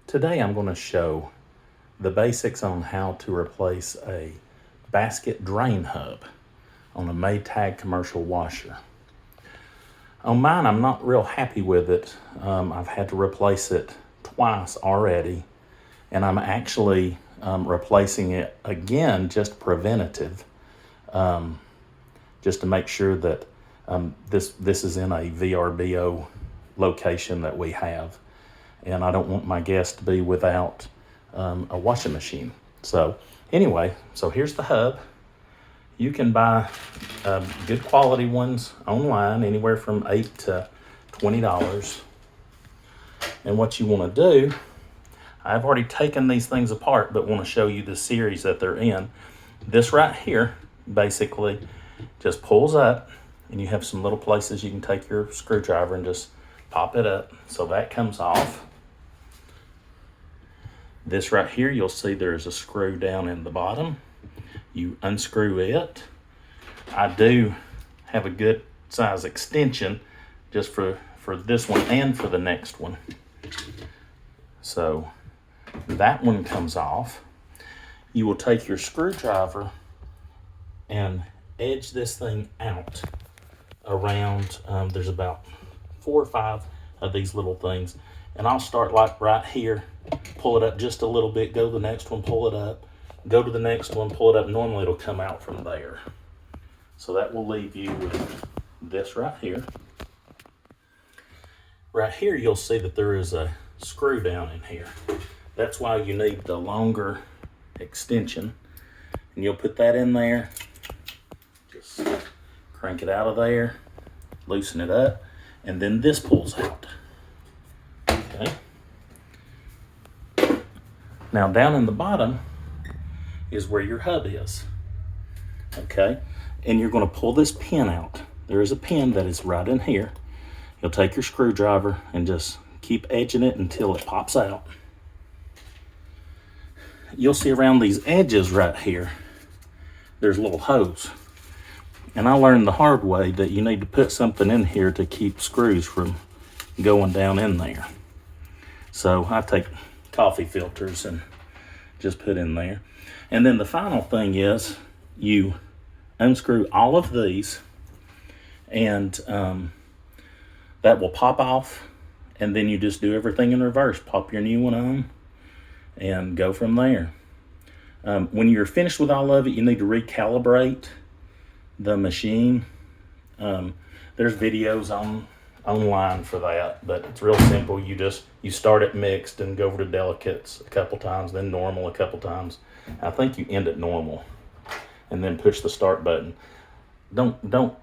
Today I'm going to show the basics on how to replace a basket drain hub on a Maytag commercial washer. On mine, I'm not real happy with it. I've had to replace it twice already, and I'm actually replacing it again, just preventative, just to make sure that this is in a VRBO location that we have, and I don't want my guests to be without a washing machine. So anyway, so here's the hub. You can buy good quality ones online, anywhere from $8 to $20. And what you want to do, I've already taken these things apart, but want to show you the series that they're in. This right here basically just pulls up, and you have some little places you can take your screwdriver and just pop it up. So that comes off. This right here, you'll see there's a screw down in the bottom. You unscrew it. I do have a good size extension just for this one and for the next one. So that one comes off. You will take your screwdriver and edge this thing out around, there's about 4 or 5 of these little things. And I'll start like right here, pull it up just a little bit, go to the next one, pull it up, go to the next one, pull it up. Normally it'll come out from there. So that will leave you with this right here. Right here, you'll see that there is a screw down in here. That's why you need the longer extension. And you'll put that in there, just crank it out of there, loosen it up, and then this pulls out. Okay. Now down in the bottom is where your hub is. Okay, and you're going to pull this pin out. There is a pin that is right in here. You'll take your screwdriver and just keep edging it until it pops out. You'll see around these edges right here, there's little holes. And I learned the hard way that you need to put something in here to keep screws from going down in there. So I take coffee filters and just put in there. And then the final thing is you unscrew all of these, and that will pop off, and then you just do everything in reverse. Pop your new one on and go from there. When you're finished with all of it, you need to recalibrate the machine. There's videos online for that, but it's real simple. You start it mixed and go over to delicates a couple times, then normal a couple times. I think you end at normal and then push the start button. Don't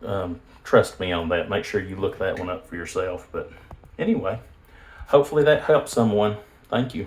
trust me on that. Make sure you look that one up for yourself. But anyway, hopefully that helps someone. Thank you.